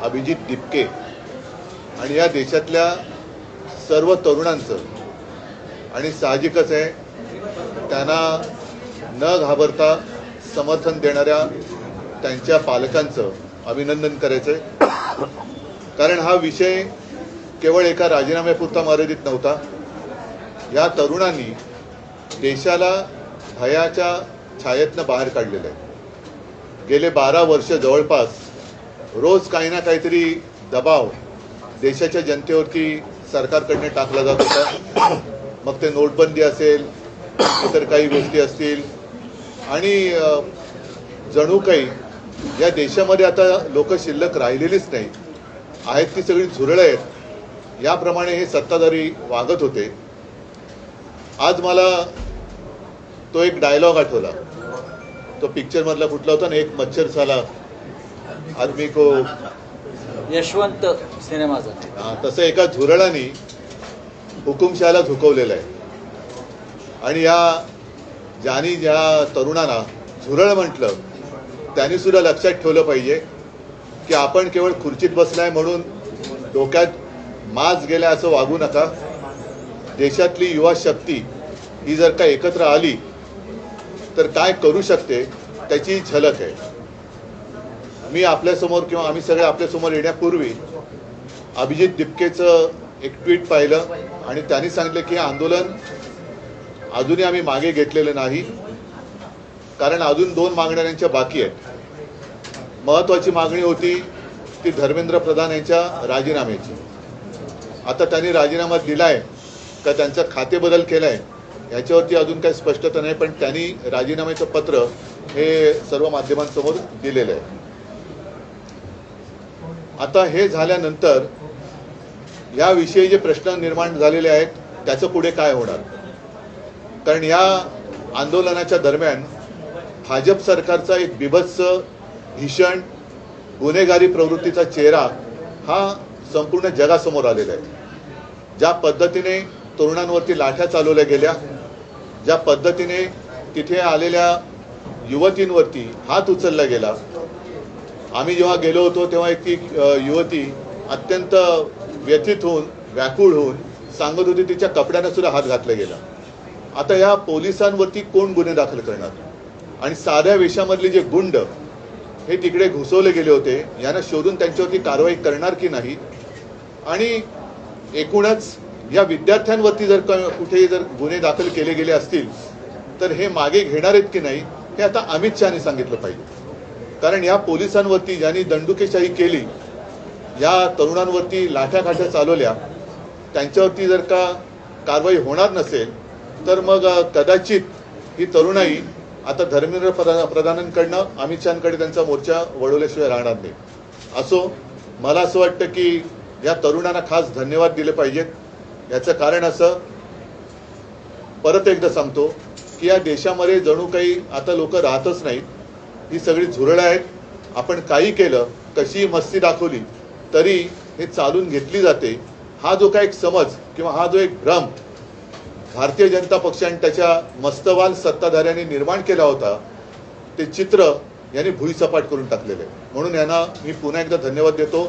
अभिजित दिपके आणि या देशातल्या सर्व तरुणांचं आणि साहजिकच आहे त्यांना न घाबरता समर्थन देणाऱ्या त्यांच्या पालकांचं अभिनंदन करायचं आहे। कारण हा विषय केवळ एका राजीनाम्यापुरता मर्यादित नव्हता। या तरुणांनी देशाला भयाच्या छायेतनं बाहेर काढलेलं आहे। गेले 12 वर्ष जवळपास रोज काही ना काहीतरी दबाव देशाच्या जनतेवरती सरकारकडनं टाकला जात होता। मग ते नोटबंदी असेल, इतर काही गोष्टी असतील आणि जणू काही या देशामध्ये आता लोक शिल्लक राहिलेलीच नाही आहेत, ती सगळी झुरळं आहेत, याप्रमाणे हे सत्ताधारी वागत होते। आज मला तो एक डायलॉग आठवला, तो पिक्चर मधला कुठला होता ना, एक मच्छर साला आदमी को, यशवंत सिनेमाचा। तसं एका झुरळाने हुकुमशाला झुकवलेलं आहे। आणि ज्या तरुणांना झुरळ म्हटलं त्यांनी सुद्धा लक्षात ठेवलं पाहिजे की आपण केवळ खुर्चीत बसलाय म्हणून डोक्यात माज गेला असं वागू नका। देशातली युवा शक्ती ही जर का एकत्र आली तर काय करू शकते त्याची झलक आहे। मी आपल्यासमोर किंवा आम्ही सगळे आपल्यासमोर येण्यापूर्वी अभिजित दिपकेचं एक ट्विट पाहिलं आणि त्यांनी सांगितलं की आंदोलन अजूनही आम्ही मागे घेतलेलं नाही, कारण अजून 2 मागण्या त्यांच्या बाकी आहेत। महत्त्वाची मागणी होती ती धर्मेंद्र प्रधान यांच्या राजीनाम्याची। आता त्यांनी राजीनामा दिलाय का त्यांचा खाते बदल केलाय याच्यावरती अजून काही स्पष्टता नाही, पण त्यांनी राजीनाम्याचं पत्र हे सर्व माध्यमांसमोर दिलेलं आहे। आता हे झाल्यानंतर याविषयी जे प्रश्न निर्माण झालेले आहेत त्याचं पुढे काय होणार, कारण या आंदोलनाच्या दरम्यान भाजप सरकारचा एक बिभत्स भीषण गुन्हेगारी प्रवृत्तीचा चेहरा हा संपूर्ण जगासमोर आलेला आहे। ज्या पद्धतीने तरुणांवरती लाठ्या चालवल्या गेल्या, ज्या पद्धतीने तिथे आलेल्या युवतींवरती हात उचलला गेला। आम्ही जेव्हा गेलो होतो तेव्हा एक ती युवती अत्यंत व्यथित होऊन व्याकुळ होऊन सांगत होती तिच्या कपड्यांना सुद्धा हात घातला गेला। आता या पोलिसांवरती कोण गुन्हे दाखल करणार, आणि साध्या वेशामधले जे गुंड हे तिकडे घुसवले गेले होते, यांना शोधून त्यांच्यावरती कारवाई करणार की नाही, आणि एकूणच या विद्यार्थ्यांवरती जर कुठेही जर गुन्हे दाखल केले गेले असतील तर हे मागे घेणार आहेत की नाही हे आता अमित शहानी सांगितलं पाहिजे। कारण या पोलिसांवरती ज्यांनी दंडुकेशाही केली, या तरुणांवरती लाठ्याकाठ्या चालवल्या, त्यांच्यावरती जर का कारवाई होणार नसेल तर मग कदाचित ही तरुणाई आता धर्मेंद्र प्रधानांकडनं अमित शहांकडे त्यांचा मोर्चा वळवल्याशिवाय राहणार नाही। असो, मला असं वाटतं की या तरुणांना खास धन्यवाद दिले पाहिजेत। याचं कारण असं, परत एकदा सांगतो की या देशामध्ये जणू काही आता लोक राहतच नाहीत, ही सगळी झुरळं आहेत। आपण काही केलं, कशी मस्ती दाखवली तरी हे चालून घेतली जाते। हा जो काही एक समज किंवा हा जो एक भ्रम भारतीय जनता पक्ष आणि त्याच्या मस्तवाल सत्ताधाऱ्यांनी निर्माण केला होता, ते चित्र यांनी भुईसपाट करून टाकलेलं आहे। म्हणून यांना मी पुन्हा एकदा धन्यवाद देतो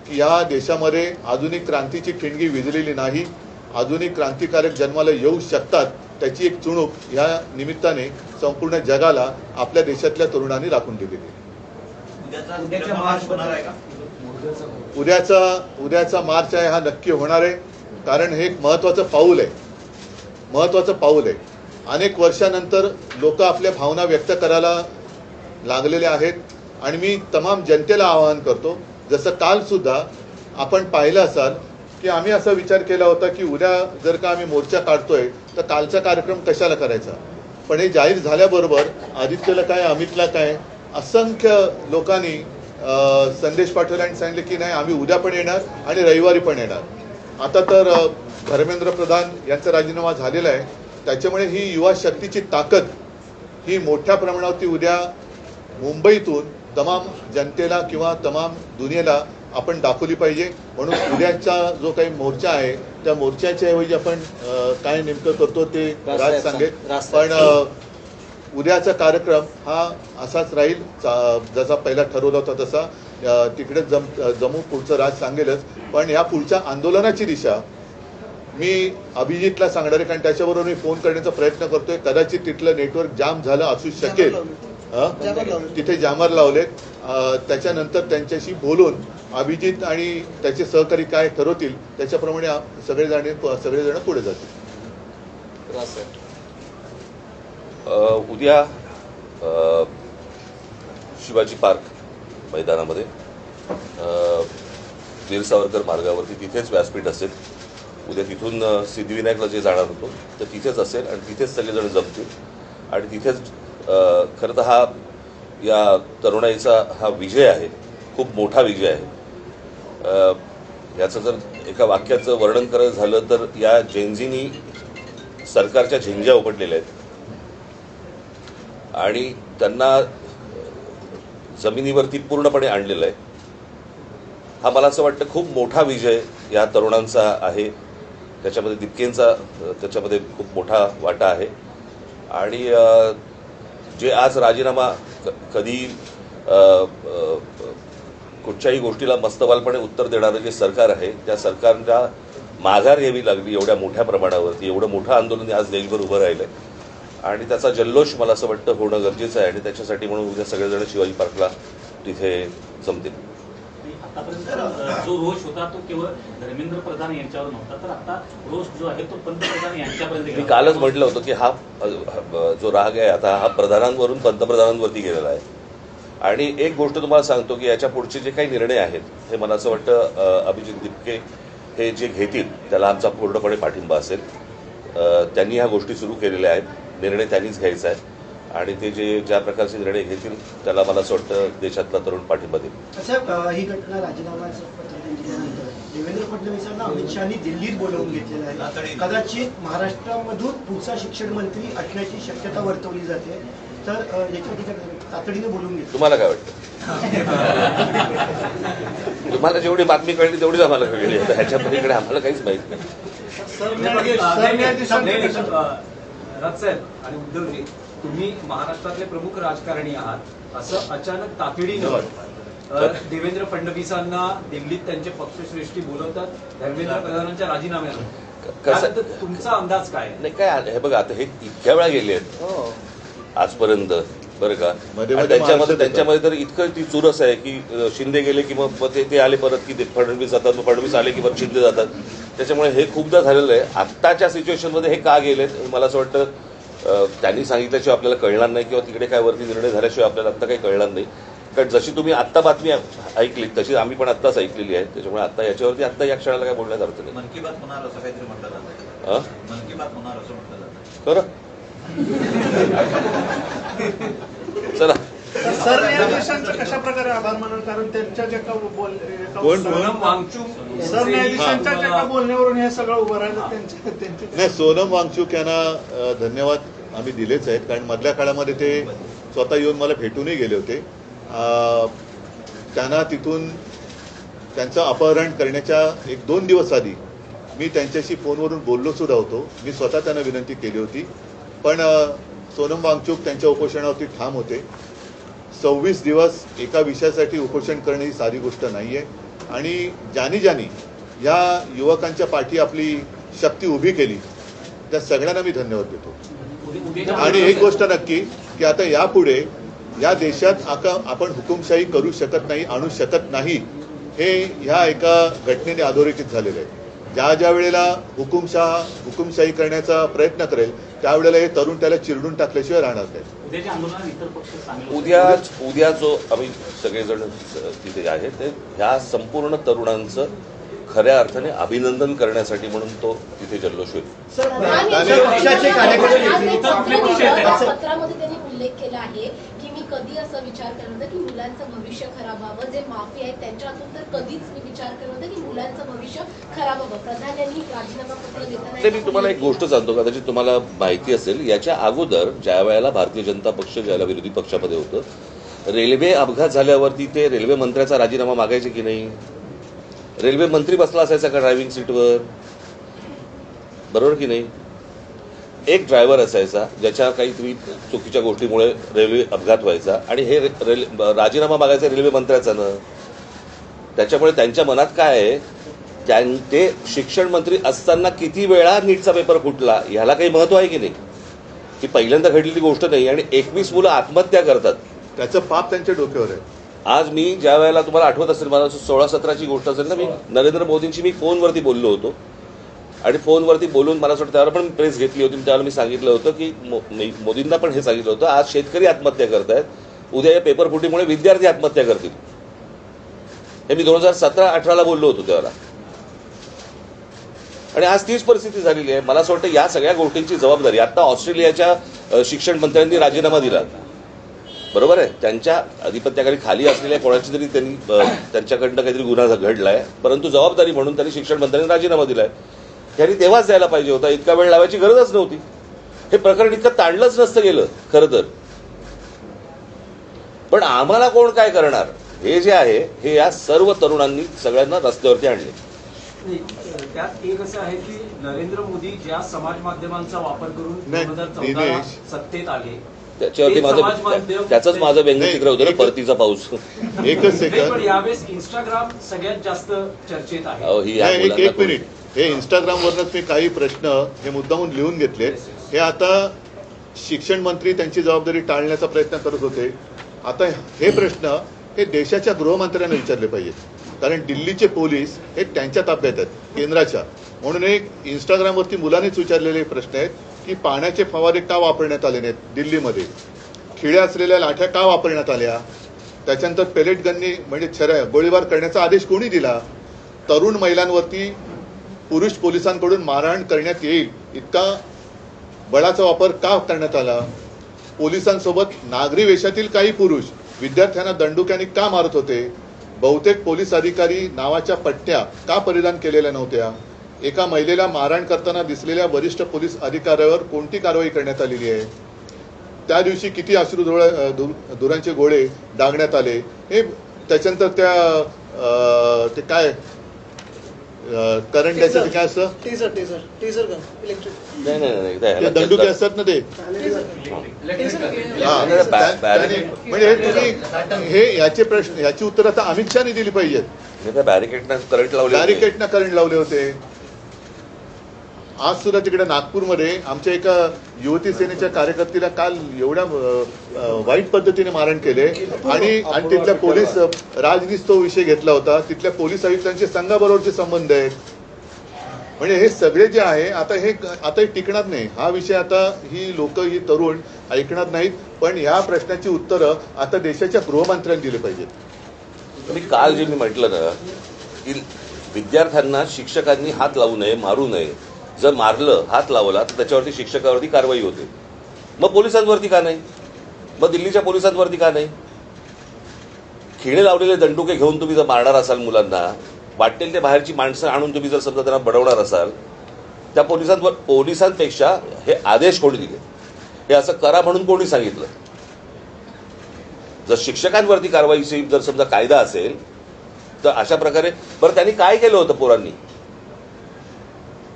की या देशामध्ये आधुनिक क्रांतीची ठिणगी विझलेली नाही, आधुनिक क्रांतिकारक जन्माला येऊ शकतात, त्याची एक चुणूक या निमित्ताने संपूर्ण जगाला आपल्या देशातल्या तरुणांनी राखून दिलेली आहे। उद्याचा मार्च आहे हा नक्की होणार आहे, कारण हे एक महत्त्वाचं पाऊल आहे। अनेक वर्षानंतर लोक आपल्या भावना व्यक्त करायला लागलेले आहेत आणि मी तमाम जनतेला आवाहन करतो, जसं काल सुद्धा आपण पाहिलं असाल की आम्ही असा विचार केला होता की उद्या जर का आम्ही मोर्चा काढतोय तर कालचा कार्यक्रम कशाला करायचा, पण हे जाहीर झाल्याबरोबर आदित्यला काय, अमितला काय, असंख्य लोकांनी संदेश पाठवले आणि सांगितले की नाही आम्ही उद्या पण येणार आणि रविवारी पण येणार। आता तर धर्मेंद्र प्रधान यांचा राजीनामा झालेला आहे, त्याच्यामुळे ही युवा शक्तीची ताकद ही मोठ्या प्रमाणावरती उद्या मुंबईतून तमाम जनतेला किंवा तमाम दुनियेला आपण दाखवली पाहिजे। म्हणून उद्याचा जो काही मोर्चा आहे त्या मोर्चाच्या ऐवजी आपण काय नेमकं करतो ते राज सांगेल, पण उद्याचा कार्यक्रम हा असाच राहील जसा पहिला ठरवला होता तसा। तिकडे जमू, पुढचं राज सांगेलच. पण या पुढच्या आंदोलनाची दिशा मी अभिजितला सांगणार आहे, कारण त्याच्याबरोबर मी फोन करण्याचा प्रयत्न करतोय. कदाचित तिथलं नेटवर्क जाम झालं असू शकेल, तिथे जामर लावलेत. त्याच्यानंतर त्यांच्याशी बोलून अभिजित आणि त्याचे सहकारी काय ठरवतील त्याच्याप्रमाणे सगळेजण पुढे जातील. उद्या शिवाजी पार्क मैदानामध्ये वीर सावरकर मार्गावरती तिथेच व्यासपीठ असेल. उद्या तिथून सिद्धिविनायकला जे जाणार होतो तर तिथेच असेल आणि तिथेच सगळेजण जमतील आणि तिथेच खरं तर हा या तरुणाईचा हा विजय आहे, खूप मोठा विजय आहे. याचं जर एका वाक्याचं वर्णन करायचं झालं तर या जेनझीनी सरकारच्या झिंग्या उपटलेल्या आहेत आणि त्यांना जमिनीवरती पूर्णपणे आणलेलं आहे. हा मला असं वाटतं खूप मोठा विजय या तरुणांचा आहे. त्याच्यामध्ये दिपकेंचा त्याच्यामध्ये खूप मोठा वाटा आहे आणि जे आज राजीनामा कधी कुठच्याही गोष्टीला मस्तवालपणे उत्तर देणारं जे सरकार आहे त्या सरकारला माघार घ्यावी लागली एवढ्या मोठ्या प्रमाणावरती. एवढं मोठं आंदोलन आज देशभर उभं राहिलंय आणि त्याचा जल्लोष मला असं वाटतं होणं गरजेचं आहे आणि त्याच्यासाठी म्हणून उद्या सगळेजण शिवाजी पार्कला तिथे जमतील. आतापर्यंत जो रोष होता तो केवळ धर्मेंद्र प्रधान यांच्यावर नव्हता, तर आता रोष जो आहे तो पंतप्रधान यांच्यापर्यंत. मी कालच म्हटलं होतं की हा जो राग आहे आता हा प्रधानांवरून पंतप्रधानांवरती गेलेला आहे. आणि एक गोष्ट तुम्हाला सांगतो की याच्या पुढचे जे काही निर्णय आहेत हे मला असं वाटतं अभिजित दिपके हे जे घेतील त्याला आमचा पूर्णपणे पाठिंबा असेल. त्यांनी ह्या गोष्टी सुरू केलेल्या आहेत, निर्णय त्यांनीच घ्यायचा आहे आणि ते ज्या प्रकारचे निर्णय घेतील त्याला मला असं वाटतं देशातला तरुण पाठिंबा देईल. साहेब, ही घटना राजीनामाचं पत्र दिल्यानंतर देवेंद्र फडणवीसांना अमित शहानी दिल्लीत बोलावून घेतलेलं आहे. कदाचित महाराष्ट्रामधून पुढचा शिक्षण मंत्री असण्याची शक्यता वर्तवली जाते, तर याच्यावर तातडीने बोलून घेतलं. तुम्हाला काय वाटतं? तुम्हाला जेवढी बातमी कळली तेवढीच आम्हाला कळली, ह्याच्या पलीकडे आम्हाला काहीच माहित नाही. राजसाहेब आणि उद्धवजी, तुम्ही महाराष्ट्रातले प्रमुख राजकारणी आहात, असं अचानक तातडीनं देवेंद्र फडणवीसांना दिल्लीत त्यांचे पक्षश्रेष्ठी बोलवतात धर्मेंद्र प्रधानांच्या राजीनाम्यानं. तुमचा अंदाज काय? नाही काय हे बघा, आता हे इतक्या वेळा गेले आहेत आजपर्यंत बरं का. त्यांच्यामध्ये तर इतकं ती चुरस आहे की शिंदे गेले की मग ते आले परत की फडणवीस जातात, मग फडणवीस आले की परत शिंदे जातात. त्याच्यामुळे हे खूपदा झालेलं आहे. आत्ताच्या सिच्युएशनमध्ये हे का गेलेत मला असं वाटतं त्यांनी सांगितल्याशिवाय आपल्याला कळणार नाही किंवा तिकडे काय वरती निर्णय झाल्याशिवाय आपल्याला आत्ता काही कळणार नाही. कारण जशी तुम्ही आत्ता बातमी ऐकली तशी आम्ही पण आत्ताच ऐकलेली आहे. त्याच्यामुळे आता याच्यावरती आत्ता या क्षणाला काय बोलण्यात अर्थ नाही. मन की बात होणार असं काहीतरी म्हटलं जातं. मन की बात होणार असं म्हटलं जातं. खरं चला. सरन्यायाधीशांचा कशा प्रकारे आभार मानाल, कारण त्यांच्या जे सरन्यायाधीशांच्या ज्या बोलण्यावरून हे सगळं उभं राहिलं त्यांचे. नाही, सोनम वांगचूक यांना धन्यवाद आम्ही दिलेच आहेत, कारण मधल्या काळामध्ये ते स्वतः येऊन मला भेटूनही गेले होते. त्यांना तिथून त्यांचं अपहरण करण्याच्या 1-2 दिवस आधी मी त्यांच्याशी फोनवरून बोललो सुद्धा होतो. मी स्वतः त्यांना विनंती केली होती, पण सोनम वांगचूक त्यांच्या उपोषणावरती ठाम होते. 26 दिवस एका विषयासाठी उपोषण करणे ही साधी गोष्ट नाही आहे आणि ज्यांनी या युवकांच्या पाठी आपली शक्ती उभी केली त्या सगळ्यांना मी धन्यवाद देतो. आणि एक गोष्ट नक्की की आता यापुढे या देशात आपण हुकुमशाही करू शकत नाही, आणू शकत नाही, हे ह्या एका घटनेने अधोरेखित झालेलं आहे. ज्या वेळेला हुकुमशाही करण्याचा प्रयत्न करेल त्यावेळेला हे तरुण त्याला चिरडून टाकल्याशिवाय राहणार नाही. उद्या जो आम्ही सगळेजण तिथे आहे ते ह्या संपूर्ण तरुणांचं खऱ्या अर्थाने अभिनंदन करण्यासाठी म्हणून तो तिथे जल्लोष होईल. पत्रामध्ये त्यांनी उल्लेख केला आहे की मी कधी असा विचार करत होता की मुलांचं भविष्य खराब व्हावं, जे माफी आहेत त्यांच्या हातून तर कधीच मी विचार करत होता की मुलांचं भविष्य खराब व्हावं. प्रधान यांनी राजीनामा पत्र देताना मी तुम्हाला एक गोष्ट सांगतो, कदाचित तुम्हाला माहिती असेल, याच्या अगोदर ज्या वेळेला भारतीय जनता पक्ष ज्याला विरोधी पक्षामध्ये होतं, रेल्वे अपघात झाल्यावरती ते रेल्वे मंत्र्याचा राजीनामा मागायचे की नाही? रेल्वे मंत्री बसला असायचा का ड्रायव्हिंग सीटवर? बरोबर की नाही? एक ड्रायव्हर असायचा ज्याच्या काहीतरी चुकीच्या गोष्टीमुळे रेल्वे अपघात व्हायचा आणि हे राजीनामा मागायचा रेल्वे मंत्र्याचा ना. त्याच्यामुळे त्यांच्या मनात काय आहे, ते शिक्षण मंत्री असताना किती वेळा नीटचा पेपर फुटला ह्याला काही महत्व आहे की नाही? ही पहिल्यांदा घडलेली गोष्ट नाही. आणि 21 मुलं आत्महत्या करतात, त्याचं पाप त्यांच्या डोक्यावर आहे. आज मी ज्या वेळेला तुम्हाला आठवत असेल, मला 16-17ची गोष्ट असेल ना, मी नरेंद्र मोदींची मी फोनवरती बोललो होतो आणि फोनवरती बोलून मला असं वाटतं त्यावर पण प्रेस घेतली होती. त्यावेळेला मी सांगितलं होतं की मोदींना पण हे सांगितलं होतं, आज शेतकरी आत्महत्या करतायत, उद्या या पेपर फुटीमुळे विद्यार्थी आत्महत्या करतील. हे मी 2017-18ला बोललो होतो त्यावेळेला. आणि आज तीच परिस्थिती झालेली आहे. मला असं वाटतं या सगळ्या गोष्टींची जबाबदारी आता ऑस्ट्रेलियाच्या शिक्षण मंत्र्यांनी राजीनामा दिला, बरोबर आहे, त्यांच्या अधिपत्याखाली खाली असलेल्या कोणाची तरी त्यांनी त्यांच्याकडनं काहीतरी गुन्हा घडलाय, परंतु जबाबदारी म्हणून त्यांनी शिक्षण मंत्र्यांनी राजीनामा दिलाय. त्यांनी तेव्हाच द्यायला पाहिजे होता, इतका वेळ लावायची गरजच नव्हती. हे प्रकरण इतकं ताणलंच नसतं गेलं खरं तर. पण आम्हाला कोण काय करणार हे जे आहे हे या सर्व तरुणांनी सगळ्यांना रस्त्यावरती आणले. त्यात एक असं आहे की नरेंद्र मोदी ज्या समाज माध्यमांचा वापर करून नाही, 2014 सत्तेत आले, त्याच्यावरती त्याचंच माझं व्यंगचित्र होतं ना, परतीचा पाऊस. एकच सेकंड, पण यावेळेस इंस्टाग्राम सगळ्यात जास्त चर्चेत आहे. एक मिनिट, हे इंस्टाग्रामवरच मी काही प्रश्न हे मुद्दामून लिहून घेतले. हे आता शिक्षण मंत्री त्यांची जबाबदारी टाळण्याचा प्रयत्न करत होते. आता हे प्रश्न हे देशाच्या गृहमंत्र्यांना विचारले पाहिजेत, कारण दिल्लीचे पोलीस हे त्यांच्या ताब्यात आहेत, केंद्राच्या. म्हणून एक इंस्टाग्रामवरती मुलांनीच विचारलेले प्रश्न आहेत की पाण्याचे फवारे का वापरण्यात आले नाहीत दिल्लीमध्ये, खिळ्या असलेल्या लाठ्या का वापरण्यात आल्या, त्याच्यानंतर पेलेट गननी म्हणजे गोळीबार करण्याचा आदेश कोणी दिला, तरुण महिलांवरती पुरुष पोलिसांकडून मारहाण करण्यात येईल इतका बळाचा वापर का करण्यात आला, पोलिसांसोबत नागरी वेशातील काही पुरुष विद्यार्थ्यांना दंडुक्याने का मारत होते, बहुतेक पोलीस अधिकारी नावाच्या पट्ट्या का परिधान केलेल्या नव्हत्या, एका महिलेला मारहाण करताना दिसलेल्या वरिष्ठ पोलीस अधिकाऱ्यावर कोणती कारवाई करण्यात आलेली आहे, त्या दिवशी किती धुरांचे गोळे डागण्यात आले, हे त्याच्यानंतर ते काय करंट द्यायचं काय असतं, नाही दंडुके असतात ना ते. म्हणजे तुम्ही हे याचे प्रश्न याची उत्तर आता अमित शहानी दिली पाहिजेत. बॅरिकेडना करंट लावले होते. आज सुद्धा तिकडे नागपूरमध्ये आमच्या एका युवती सेनेच्या कार्यकर्त्याला काल एवढ्या वाईट पद्धतीने मारहाण केले आणि तिथल्या पोलीस राजनीस तो विषय घेतला होता. तिथल्या पोलीस आयुक्तांचे संघाबरोबरचे संबंध आहेत. म्हणजे हे सगळे जे आहे आता हे टिकणार नाही. हा विषय आता ही लोक ही तरुण ऐकणार नाहीत. पण या प्रश्नाची उत्तरं आता देशाच्या गृहमंत्र्यांनी दिली पाहिजेत. मी काल जे मी म्हटलं ना की विद्यार्थ्यांना शिक्षकांनी हात लावू नये, मारू नये. जर मारलं, हात लावला तर त्याच्यावरती शिक्षकावरती कारवाई होते. मग पोलिसांवरती का नाही? मग दिल्लीच्या पोलिसांवरती का नाही? खिळे लावलेले दंडुके घेऊन तुम्ही जर मारणार असाल मुलांना, वाटेल ते बाहेरची माणसं आणून तुम्ही जर समजा त्यांना बडवणार असाल, त्या पोलिसांपेक्षा हे आदेश कोणी दिले, हे असं करा म्हणून कोणी सांगितलं? जर शिक्षकांवरती कारवाईची जर समजा कायदा असेल तर अशा प्रकारे बरं त्यांनी काय केलं होतं पोरांनी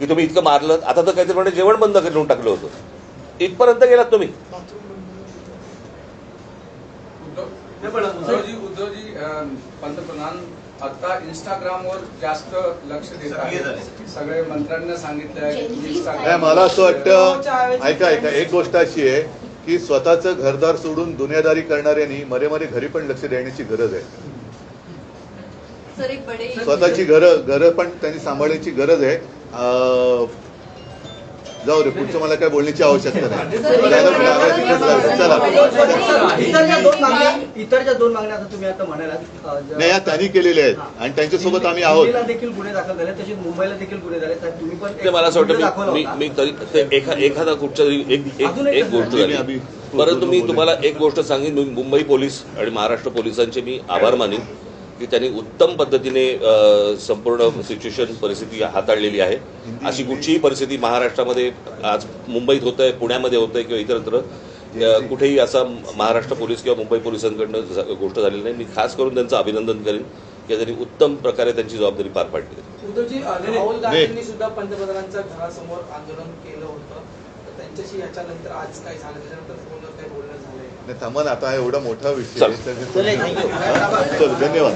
की तुम्ही इतकं मारलं? आता तर काहीतरी म्हणजे जेवण बंद करून टाकलं होतं. इथपर्यंत गेलात तुम्ही. उद्धवजी पंतप्रधान आता इंस्टाग्रामवर जास्त लक्ष देत आहेत. सगळे मंत्र्यांना सांगितलंय. मला असं वाटतं, ऐका एक गोष्ट अशी आहे की स्वतःचं घरदार सोडून दुनियादारी करणाऱ्यांनी मरे घरी पण लक्ष देण्याची गरज आहे. स्वतःची घरं पण त्यांनी सांभाळण्याची गरज आहे. जाऊ दे, पुढचं मला काय बोलण्याची आवश्यकता नाही. इतर दोन मागण्या आता तुम्ही आता म्हणालात नाही, या त्यांनी केलेल्या आहेत आणि त्यांच्यासोबत आम्ही आहोत. देखील गुन्हे दाखल झाले, तसेच मुंबईला देखील गुन्हे झाले. तर तुम्ही पण ते मला असं वाटतं मी तरी एखादा कुठच्या एक गोष्ट झाली. परंतु मी तुम्हाला एक गोष्ट सांगेन, मुंबई पोलीस आणि महाराष्ट्र पोलिसांचे मी आभार मानेन की त्यांनी उत्तम पद्धतीने संपूर्ण सिच्युएशन परिस्थिती हाताळलेली आहे. अशी कुठचीही परिस्थिती महाराष्ट्रामध्ये आज मुंबईत होत आहे, पुण्यामध्ये होत आहे किंवा इतरत्र कुठेही असा महाराष्ट्र पोलीस किंवा मुंबई पोलिसांकडनं गोष्ट झालेली नाही. मी खास करून त्यांचं अभिनंदन करेन की त्यांनी उत्तम प्रकारे त्यांची जबाबदारी पार पाडली. उद्धवजी, राहुल गांधींनी सुद्धा पंतप्रधानांच्या घरासमोर आंदोलन केलं होतं. त्यांच्याशी याच्यानंतर आज काय झालं, त्याच्यानंतर फोनवर काही बोलणं झालंय? नाही थांबा ना, आता एवढा मोठा विषय चल. चल, thank you. चल धन्यवाद.